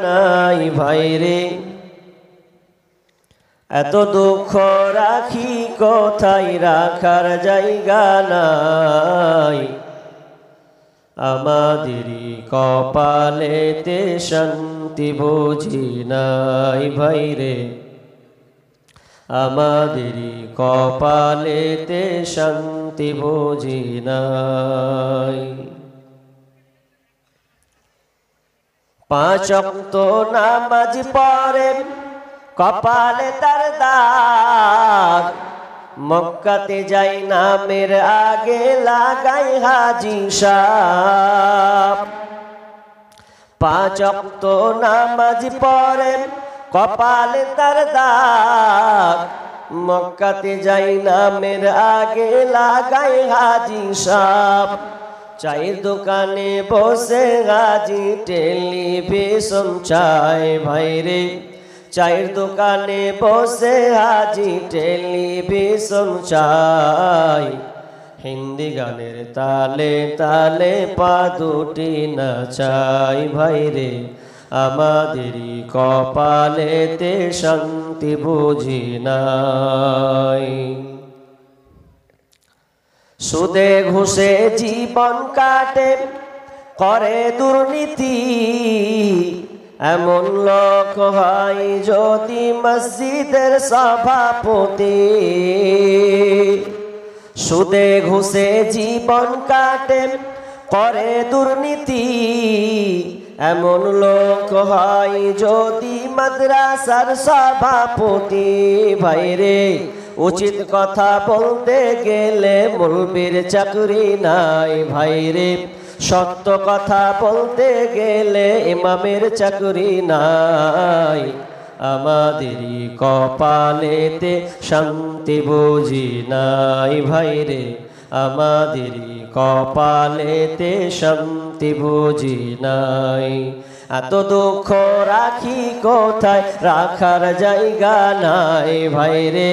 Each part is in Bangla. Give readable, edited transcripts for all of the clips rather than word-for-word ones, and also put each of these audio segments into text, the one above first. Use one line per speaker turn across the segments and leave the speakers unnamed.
নাই ভাইরে এত দুঃখ রাখি কোথায় রাখার জায়গা নাই আমাদেরই কপালেতে শান্তি বুঝি নাই ভাইরে আমাদেরই কপালেতে শান্তি বুঝি নাই পাঁচ ওয়াক্ত নামাজ পড়ে কপালে তার দাগ মক্কাতে যাই নামের আগে লাগাই হাজি সাহেব পাঁচ ওয়াক্ত নামাজ পড়ে কপালে তার দাগ মক্কাতে যাই নামের আগে লাগাই হাজি সাহেব চায়ের দোকানে বসে হাজি টেলিভিশন চায় ভাইরে চায়ের দোকানে বসে হাজি টেলিভিশন চাই হিন্দি গানের তালে তালে পা দুটি নাচাই ভাইরে আমাদেরই কপালেতে শান্তি বুঝি নাই সুদে ঘুষে জীবন কাটে করে দুর্নীতি এমন লোক হয় যদি মসজিদের সভাপতি সুদে ঘুষে জীবন কাটে করে দুর্নীতি এমন লোক হয় যদি মাদ্রাসার সভাপতি ভাইরে উচিত কথা বলতে গেলে মৌলবীর চাকরি নাই ভাইরে সত্য কথা বলতে গেলে ইমামের চাকরি নাই আমাদেরই কপালেতে শান্তি বুঝি নাই ভাইরে আমাদেরই কপালেতে শান্তি বুঝি নাই এত দুঃখ রাখি কোথায় রাখার জায়গা নাই ভাইরে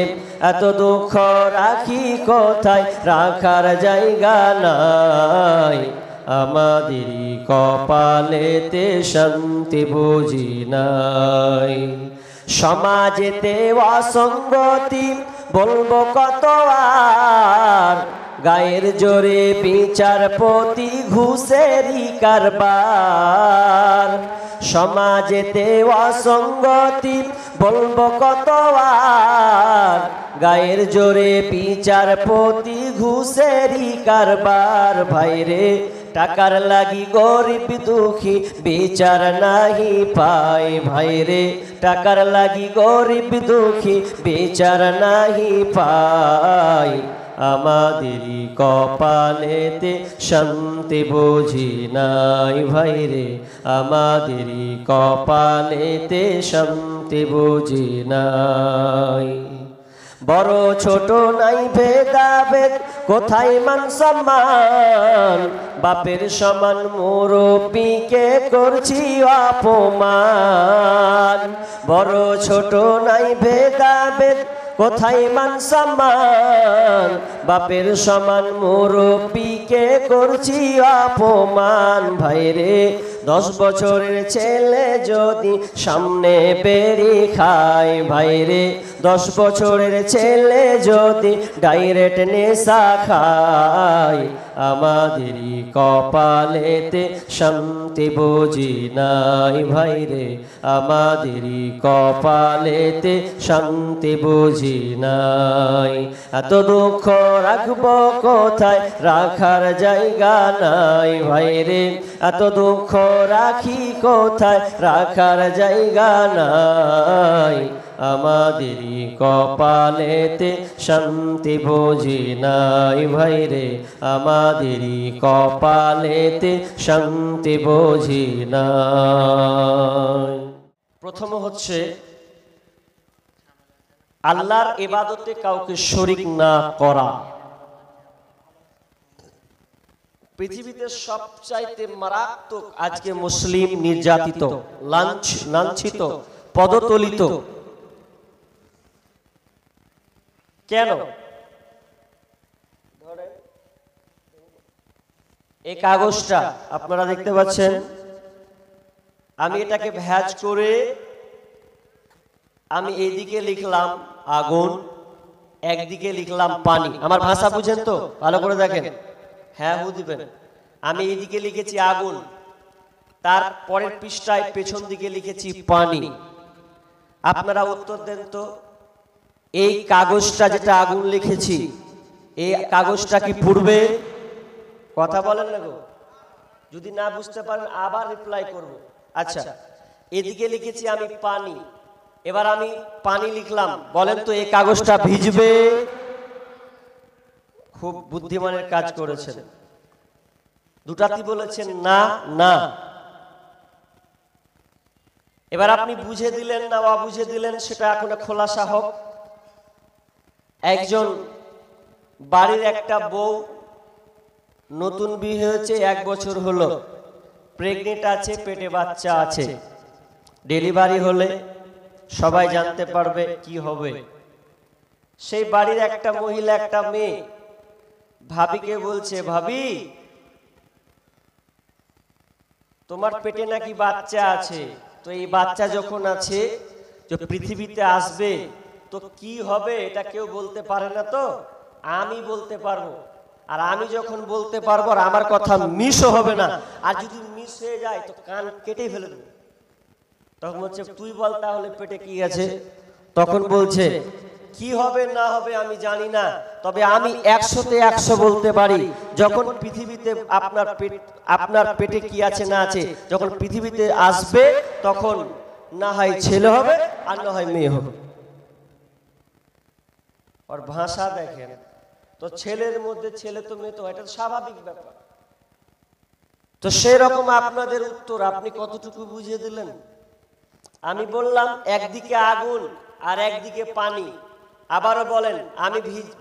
এত দুঃখ রাখি কোথায় রাখার জায়গা নাই আমাদেরই কপালেতে শান্তি বুঝি নাই সমাজেতে অসঙ্গতি বলবো কত আর গায়ের জোরে বিচারপতি ঘুষেরই কারবার সমাজেতে অসঙ্গতি বলবো কত আর গায়ের জোরে বিচারপতি ঘুষেরই কারবার ভাইরে টাকার লাগি গরিব দুঃখী বিচার নাহি পায় ভাইরে টাকার লাগি গরিব দুঃখী বিচার নাহি পায় আমাদেরই কপালেতে শান্তি বুঝি নাই ভাইরে আমাদেরই কপালেতে শান্তি বুঝি নাই বড় ছোট নাই ভেদাভেদ কোথায় মান সম্মান বাপের সমান মুরব্বিকে করছি অপমান বড় ছোট নাই ভেদাভেদ কোথায় মান সম্মান বাপের সমান মুরব্বিকে করছি অপমান ভাইরে 10 বছরের ছেলে যদি সামনে বেরি খায় ভাইরে 10 বছরের ছেলে যদি ডাইরেক্ট নেশা খায় আমাদেরই কপালেতে শান্তি বুঝি নাই ভাইরে আমাদেরই কপালেতে শান্তি বুঝি নাই এত দুঃখ রাখবো কোথায় রাখার জায়গা নাই ভাইরে এত দুঃখ রাখি কোথায় রাখার জায়গা নাই আমাদেরই কপালেতে শান্তি বুঝি নাই ভাইরে আমাদেরই কপালেতে শান্তি বুঝি নাই প্রথম হচ্ছে আল্লাহর ইবাদতে কাউকে শরীক না করা পৃথিবীতে সবচাইতে মারাত্মক আজকে মুসলিম নির্যাতিত লাঞ্ছিত পদতলিত কেন এই কাগজটা আপনারা দেখতে পাচ্ছেন আমি এটাকে ভাঁজ করে আমি এইদিকে লিখলাম আগুন, একদিকে লিখলাম পানি। আমার ভাষা বুঝেন তো? ভালো করে দেখেন, হ্যাঁ হু দিবেন। আমি এইদিকে লিখেছি আগুন, তার পরের পৃষ্ঠায় পেছন দিকে লিখেছি পানি। আপনারা উত্তর দেন তো, এই কাগজটা যেটা আগুন লিখেছি, এই কাগজটা কি পুড়বে? কথা বলেন না গো। যদি না বুঝতে পারেন আবার রিপ্লাই করব। আচ্ছা, এদিকে লিখেছি আমি পানি, এবার আমি পানি লিখলাম, বলেন তো এই কাগজটা ভিজবে? খুব বুদ্ধিমানের কাজ করেছেন, দুটাতেই বলেছেন না না। এবার আপনি বুঝে দিলেন না বা বুঝে দিলেন সেটা এখন খোলাসা হোক। একজন বাড়ির একটা বউ, নতুন বিয়ে হয়েছে, 1 বছর হলো, প্রেগনেন্ট আছে, পেটে বাচ্চা আছে। ডেলিভারি হলে সবাই জানতে পারবে কি হবে। সেই বাড়ির একটা মহিলা, একটা মেয়ে ভাবিকে বলছে, ভাবি তোমার পেটে নাকি বাচ্চা আছে, তো এই বাচ্চা যখন আছে যে পৃথিবীতে আসবে তো কি হবে এটা কেউ বলতে পারে না, তো আমি বলতে পারবো। আর আমি যখন বলতে পারবো আর আমার কথা মিসও হবে না, আর যদি মিস হয়ে যায় তো কান কেটে ফেলে দেবো। তখন বলছে তুই বল তাহলে পেটে কি আছে। তখন বলছে কি হবে না হবে আমি জানি না, তবে আমি 100-তে 100 বলতে পারি, যখন পৃথিবীতে আপনার পেটে কি আছে না আছে, যখন পৃথিবীতে আসবে তখন না হয় ছেলে হবে আর না হয় মেয়ে হবে। আর ভাষা দেখেন তো, ছেলের মধ্যে ছেলে তো মেয়ে তো, এটা স্বাভাবিক ব্যাপার। তো সেরকম আপনাদের উত্তর আপনি কতটুকু বুঝিয়ে দিলেন? আমি বললাম একদিকে আগুন আর একদিকে পানি। আবারও বলেন, আমি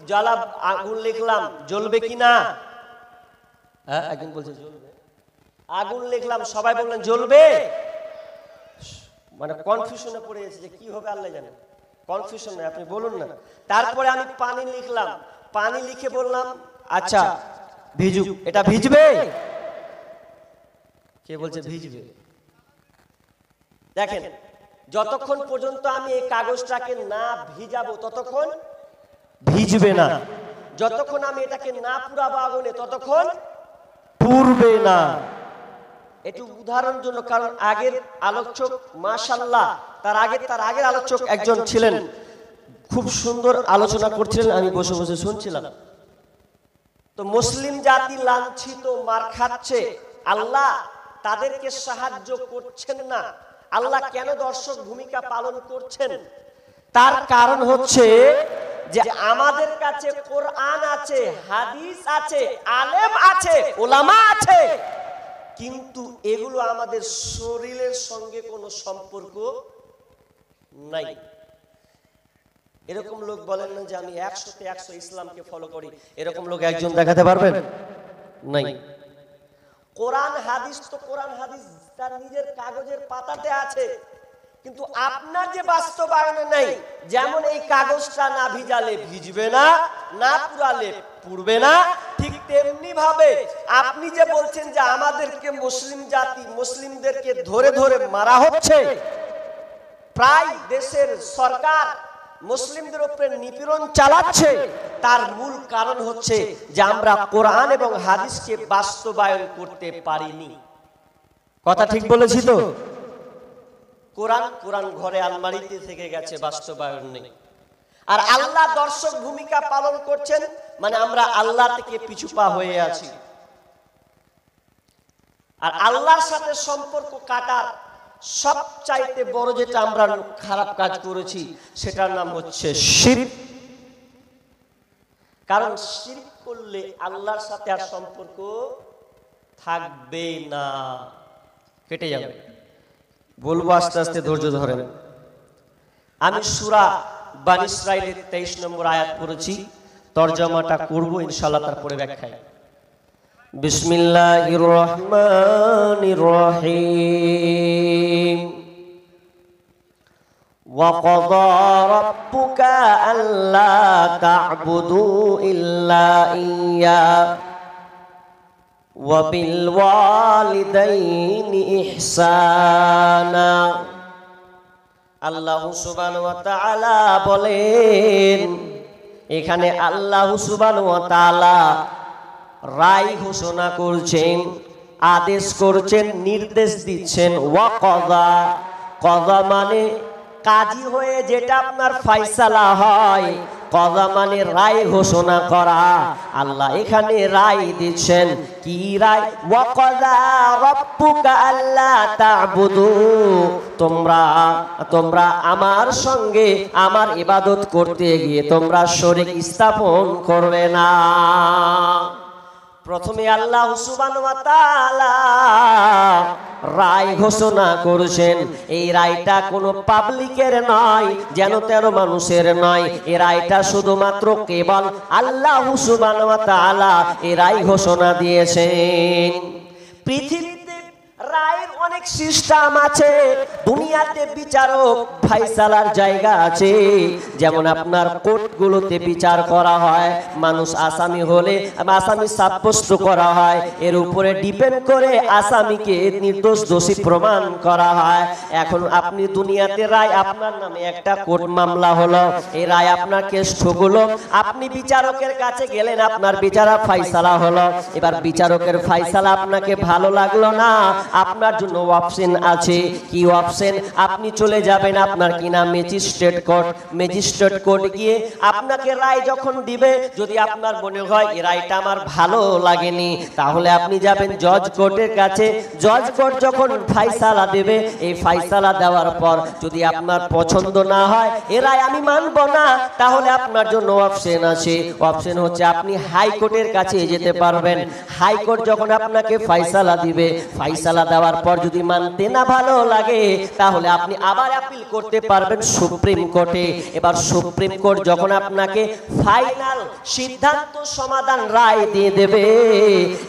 জ্বালা আগুন লিখলাম, জ্বলবে কি না? হ্যাঁ, একজন বলছে জ্বলবে। আগুন লিখলাম, সবাই বললেন জ্বলবে। মানে কনফিউশনে পড়ে গেছে যে কি হবে আল্লাহ জানে, কনফিউশন নয়, আপনি বলুন না। তারপরে আমি পানি লিখলাম, পানি লিখে বললাম আচ্ছা ভিজুক, এটা ভিজবে? কে বলছে ভিজবে? দেখেন, যতক্ষণ পর্যন্ত আমি এই কাগজটাকে না ভিজাবো ততক্ষণ ভিজবে না, যতক্ষণ আমি এটাকে না পুরাবো আগুনে ততক্ষণ পুড়বে না। একটু উদাহরণ জন্য, কারণ আগের আলোচক মাশাআল্লাহ, তার আগের আলোচক একজন ছিলেন, খুব সুন্দর আলোচনা করছিলেন, আমি বসে বসে শুনছিলাম। তো মুসলিম জাতি লাঞ্ছিত, মার খাচ্ছে, আল্লাহ তাদেরকে সাহায্য করছেন না। আল্লাহ কেন দর্শক ভূমিকা পালন করছেন? তার কারণ হচ্ছে যে আমাদের কাছে কোরআন আছে, হাদিস আছে, আলেম আছে, ওলামা আছে, কিন্তু এগুলো আমাদের শরীরের সঙ্গে কোনো সম্পর্ক নাই। এরকম লোক বলেন না যে আমি 100-তে 100 ইসলামকে ফলো করি, এরকম লোক একজন দেখাতে পারবেন? নাই। কোরআন হাদিস তো কোরআন হাদিস তার নিজের কাগজের পাতাতে আছে, কিন্তু আপনার যে বাস্তবায়নে নাই। যেমন এই কাগজটা না ভিজালে ভিজবে না, না পুরালে পুড়বে না, ঠিক তেমনি ভাবে আপনি যে বলছেন যে আমাদেরকে মুসলিম জাতি, মুসলিমদেরকে ধরে ধরে মারা হচ্ছে, প্রায় দেশের সরকার মুসলিমদের উপরে নিপীড়ন চালাচ্ছে, তার মূল কারণ হচ্ছে যে আমরা কোরআন এবং হাদিসকে বাস্তবায়ন করতে পারিনি। কথা ঠিক বলেছি তো? কোরআন ঘরে আলমারিতে থেকে গেছে, বাস্তবায়ন নেই। আর আল্লাহ দর্শক ভূমিকা পালন করছেন, মানে আমরা আল্লাহ থেকে পিছু পা হয়ে আছি। আর আল্লাহর সাথে সম্পর্ক কাটার সবচাইতে বড় যেটা আমরা খারাপ কাজ করেছি সেটার নাম হচ্ছে শিরক। কারণ শিরক করলে আল্লাহর সাথে আর সম্পর্ক থাকবে না, কেটে যাবে। বলবো আস্তে আস্তে, ধৈর্য ধরেন। আমি সূরা বনী ইসরাঈলের 23 নম্বর আয়াত পড়েছি, তরজমাটা করব ইনশাআল্লাহ, তারপরে ব্যাখ্যায়। বিসমিল্লাহির রহমানির রহিম। وَقَضَى رَبُّكَ أَلَّا تَعْبُدُوا إِلَّا إِيَّاهُ ওয়া বিল ওয়ালিদাইনি ইহসানা। আল্লাহ সুবহানাহু ওয়া তাআলা বলেন, এখানে আল্লাহ সুবহানাহু ওয়া তাআলা রায় ঘোষণা করছেন, আদেশ করছেন, নির্দেশ দিচ্ছেন। ওয়া কযা, কযা মানে কাজী হয়ে যেটা আপনার ফায়সালা হয়, কযা মানে রায় ঘোষণা করা। আল্লাহ এখানে রায় দিচ্ছেন, কি রায়? ওয়া কযা রাব্বুকা আল্লা তা'বুদু, তোমরা আমার সঙ্গে আমার ইবাদত করতে গিয়ে তোমরা শরীক স্থাপন করবে না। প্রথমে আল্লাহ সুবহানাহু ওয়া তাআলা রায় ঘোষণা করেছেন। এই রায়টা কোনো পাবলিকের নয়, যেন তেন মানুষের নয়। এই রায়টা শুধুমাত্র কেবল আল্লাহ সুবহানাহু ওয়া তাআলা এই রায় ঘোষণা দিয়েছেন। পৃথিবীতে রায়ের অনেক সিস্টেম আছে, দুনিয়াতে বিচারক ফায়সালার জায়গা আছে। যেমন আপনার কোর্টগুলোতে বিচার করা হয়, মানুষ আসামি হলে আসামি সাব্যস্ত করা হয়, এর উপরে ডিপেন্ড করে আসামিকে নির্দোষ দোষী প্রমাণ করা হয়। এখন আপনি দুনিয়াতে রায়, আপনার নামে একটা কোর্ট মামলা হলো, এই রায় আপনার কেস ঠুকলো, আপনি বিচারকের কাছে গেলেন, আপনার বিচারা ফায়সালা হলো। এবার বিচারকের ফায়সালা আপনাকে ভালো লাগলো না, আপনার জন্য অপশন আছে। কি অপশন? আপনি চলে যাবেন আপনার কি নাম ম্যাজিস্ট্রেট কোর্ট। ম্যাজিস্ট্রেট কোর্ট গিয়ে আপনাকে রায় যখন দিবে, যদি আপনার মনে হয় এই রায়টা আমার ভালো লাগেনি, তাহলে আপনি যাবেন জজ কোর্টের কাছে। জজ কোর্ট যখন ফায়সালা দেবে, এই ফায়সালা দেওয়ার পর যদি আপনার পছন্দ না হয়, এই রায় আমি মানব না, তাহলে আপনার জন্য অপশন আছে। অপশন হচ্ছে আপনি হাইকোর্টের কাছে যেতে পারবেন। হাইকোর্ট যখন আপনাকে ফায়সালা দিবে, ফায়সালা দেওয়ার পর যদি মানতে না ভালো লাগে, তাহলে আপনি আবার আপিল করতে পারবেন সুপ্রিম কোর্টে। এবার সুপ্রিম কোর্ট যখন আপনাকে ফাইনাল সিদ্ধান্ত সমাধান রায় দিয়ে দেবে,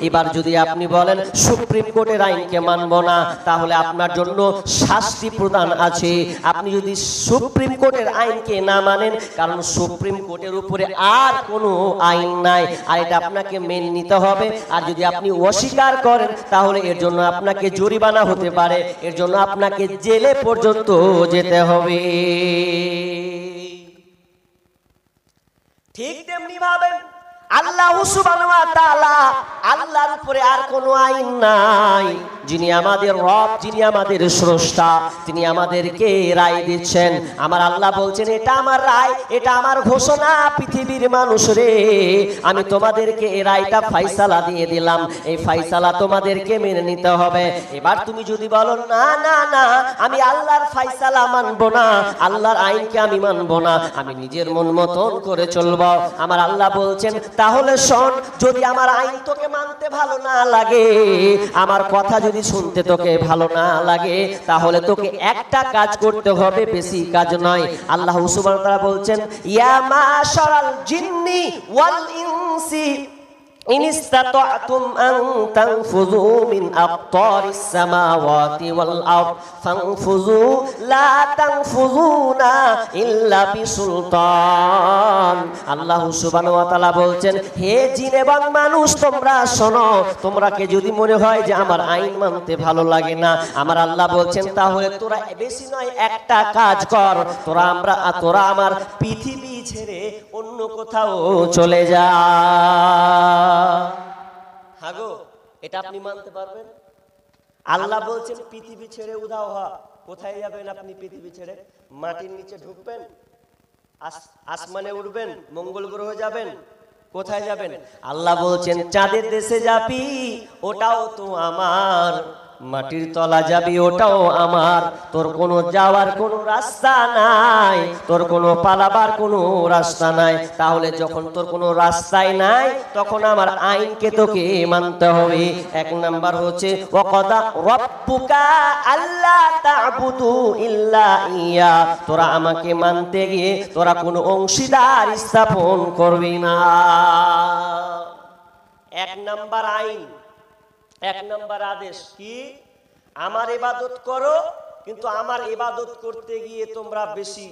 এবার যদি আপনি বলেন সুপ্রিম কোর্টের আইনকে মানব না, তাহলে আপনার জন্য শাস্তি প্রদান আছে। আপনি যদি সুপ্রিম কোর্টের আইনকে না মানেন, কারণ সুপ্রিম কোর্টের উপরে আর কোনো আইন নাই, আর এটা আপনাকে মেনে নিতে হবে। আর যদি আপনি অস্বীকার করেন, তাহলে এর জন্য আপনাকে জরিমানা হতে পারে, এর জন্য আপনাকে জেলে পর্যন্ত যেতে হবে। ঠিক তেমনি ভাবে আল্লাহ সুবহানাহু ওয়া তাআলা, আল্লাহর উপরে আর কোনো আইন নাই। যিনি আমাদের রব, যিনি আমাদের স্রষ্টা, তিনি আমাদেরকে রায় দিচ্ছেন। আমার আল্লাহ বলছেন, এটা আমার রায়, এটা আমার ঘোষণা। পৃথিবীর মানুষ রে, আমি তোমাদেরকে এই রায়টা ফায়সালা দিয়ে দিলাম, এই ফায়সালা তোমাদেরকে মেনে নিতে হবে। এবার তুমি যদি বলো না না না, আমি আল্লাহর ফায়সালা মানবো না, আল্লাহর আইনকে আমি মানবো না, আমি নিজের মন মতন করে চলবো, আমার আল্লাহ বলছেন, তাহলে শোন, যদি আমার আইন তোকে মানতে ভালো না লাগে, আমার কথা যদি শুনতে তোকে ভালো না লাগে, তাহলে তোকে একটা কাজ করতে হবে, বেশি কাজ নয়। আল্লাহ সুবহানাহু ওয়া তাআলা বলছেন, ইয়া মাশারাল জিন্নি ওয়াল ইনসি ইন ইসতাতা'তুম আন তানফুযু মিন আকতারিস সামাওয়াতি ওয়াল আরদ ফানফুযু লা তানফুযুনা ইল্লা বিসুলতান। আল্লাহ সুবহানাহু ওয়া তাআলা বলছেন, হে জিন এবং মানুষ, তোমরা শোনো, তোমরাকে যদি মনে হয় যে আমার আইন মানতে ভালো লাগে না, আমার আল্লাহ বলছেন, তাহলে তোরা বেশি নয় একটা কাজ কর, তোরা আমার পৃথিবী ছেড়ে অন্য কোথাও চলে যা। হাগো, এটা আপনি মানতে পারবেন? আল্লাহ বলছেন পৃথিবী ছেড়ে উধাও হ। কোথায় যাবেন আপনি? পৃথিবী ছেড়ে মাটির নিচে ঢুকবেন, আসমানে উঠবেন, মঙ্গল গ্রহ যাবেন, কোথায় যাবেন? আল্লাহ বলছেন চাঁদের দেশে যাবি, ওটাও তো আমার। মাটির তলা যাবি, ওটাও আমার। তোর কোনো যাওয়ার কোনো রাস্তা নাই, তোর কোনো পালাবার কোনো রাস্তা নাই। তাহলে যখন তোর কোনো রাস্তাই নাই, তখন আমার আইনকে তোকে মানতে হবে। এক নাম্বার হচ্ছে ওয়াকাদা রাব্বুকা আল্লা তা'বুদু ইল্লা ইয়া, তোরা আমাকে মানতে গিয়ে তোরা কোনো অংশীদার স্থাপন করবি না। এক নাম্বার আইন, এক নাম্বার আদেশ কি? আমার ইবাদত করো, কিন্তু আমার ইবাদত করতে গিয়ে তোমরা বেশি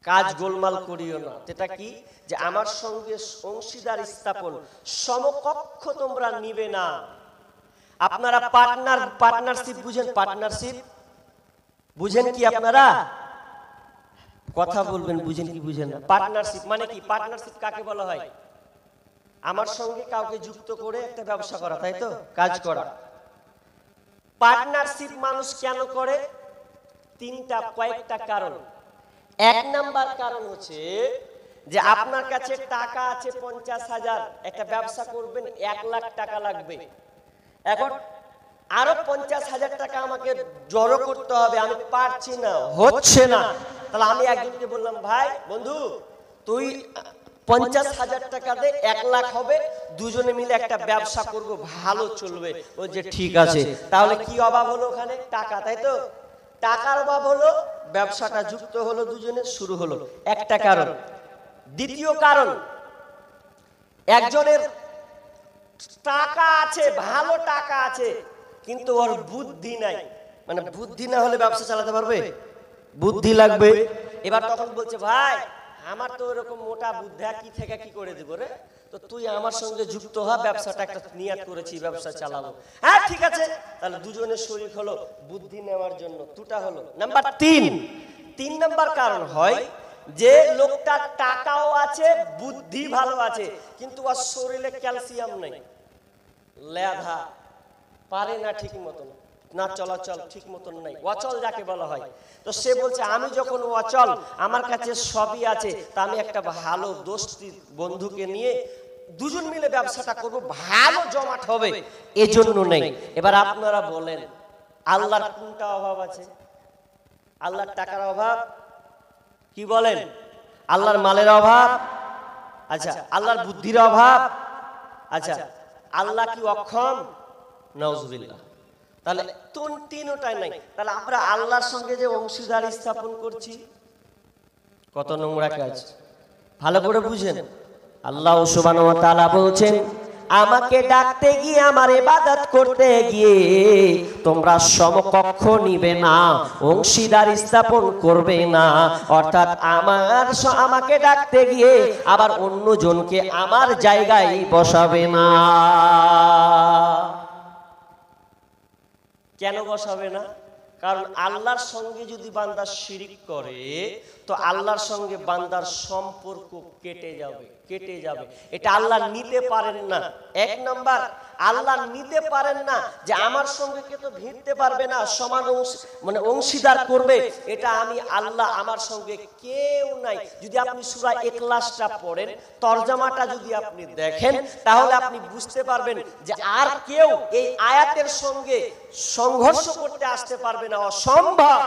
কাজ গোলমাল করিও না। এটা কি? যে আমার সঙ্গে অংশীদার স্থাপন, সমকক্ষ তোমরা নিবে না। আপনারা পার্টনারশিপ বুঝেন? পার্টনারশিপ বুঝেন কি আপনারা? কথা বলবেন, বুঝেন কি বুঝেন না? পার্টনারশিপ মানে কি? পার্টনারশিপ কাকে বলা হয়? আমার সঙ্গে কাউকে যুক্ত করে একটা ব্যবসা করা, তাই তো? কাজ করা। পার্টনারশিপ মানুষ কেন করে? কয়েকটা কারণ। এক নাম্বার কারণ হচ্ছে যে আপনার কাছে টাকা আছে 50,000, একটা ব্যবসা করবেন, 1 লাখ টাকা লাগবে। এখন আরো 50,000 টাকা আমাকে জড়ো করতে হবে, আমি পারছি না, হচ্ছে না। তাহলে আমি একজনকে বললাম, ভাই বন্ধু তুই 50,000 টাকা দে, 1 লাখ হবে, দুজনে মিলে একটা ব্যবসা করব, ভালো চলবে। বলছে ঠিক আছে। তাহলে কি অভাব হলো ওখানে? টাকা, তাই তো? টাকার অভাব হলো, ব্যবসাটা যুক্ত হলো, দুজনে শুরু হলো। একটা কারণ। দ্বিতীয় কারণ, একজনের টাকা আছে, ভালো টাকা আছে, কিন্তু ওর বুদ্ধি নাই। মানে বুদ্ধি না হলে ব্যবসা চালাতে পারবে? বুদ্ধি লাগবে। এবার তখন বলছে, ভাই আমার তো এরকম মোটা বুদ্ধি, কি থেকে কি করে দিব রে, তো তুই আমার সঙ্গে যুক্ত হ, ব্যবসাটা একটা নিয়াত করেছি, ব্যবসা চালাবো। হ্যাঁ ঠিক আছে। তাহলে দুজনের শরীর হলো বুদ্ধি নেওয়ার জন্য, দুটা হলো। নাম্বার 3 নাম্বার কারণ হয় যে লোকটার টাকাও আছে, বুদ্ধি ভালো আছে, কিন্তু ওর শরীরে ক্যালসিয়াম নেই, লেধা, পারে না ঠিক মতন, না চলাচল ঠিক মতন নাই, অচল যাকে বলা হয়। তো সে বলছে আমি যখন অচল, আমার কাছে সবই আছে, তা আমি একটা ভালো দোস্তি বন্ধুকে নিয়ে দুজন মিলে ব্যবসাটা করব, ভালো জমাট হবে, এজন্য নেই। এবার আপনারা বলেন আল্লাহর কোনটা অভাব আছে? আল্লাহর টাকার অভাব? কি বলেন? আল্লাহর মালের অভাব? আচ্ছা। আল্লাহর বুদ্ধির অভাব? আচ্ছা। আল্লাহ কি অক্ষম? নাউজুবিল্লাহ। তাহলে তিনটাই নাই। তাহলে আমরা আল্লাহর সঙ্গে যে অংশীদারি স্থাপন করছি, কত নোংরা কাজ। ভালো করে বুঝেন। আল্লাহ সুবহানাহু ওয়া তাআলা বলছেন, আমাকে ডাকতে গিয়ে, আমার ইবাদত করতে গিয়ে তোমরা সমকক্ষ নিবে না, অংশীদার স্থাপন করবে না। অর্থাৎ আমাকে ডাকতে গিয়ে আবার অন্যজনকে আমার জায়গায় বসাবে না। কেন বসাবে না? কারণ আল্লাহর সঙ্গে যদি বান্দা শিরিক করে, তো আল্লাহর সঙ্গে বান্দার সম্পর্ক কেটে যাবে। এটা আল্লাহ নিতে পারেন না। এক নাম্বার, আল্লাহ নিতে পারেন না যে আমার সঙ্গে কে তো ভিড়তে পারবে না, সমান মানে অংশীদার করবে, এটা আমি আল্লাহ, আমার সঙ্গে কেউ নাই। যদি আপনি সূরা ইখলাসটা পড়েন, তরজমাটা যদি আপনি দেখেন, তাহলে আপনি বুঝতে পারবেন যে আর কেউ এই আয়াতের সঙ্গে সংঘর্ষ করতে আসতে পারবে না, অসম্ভব।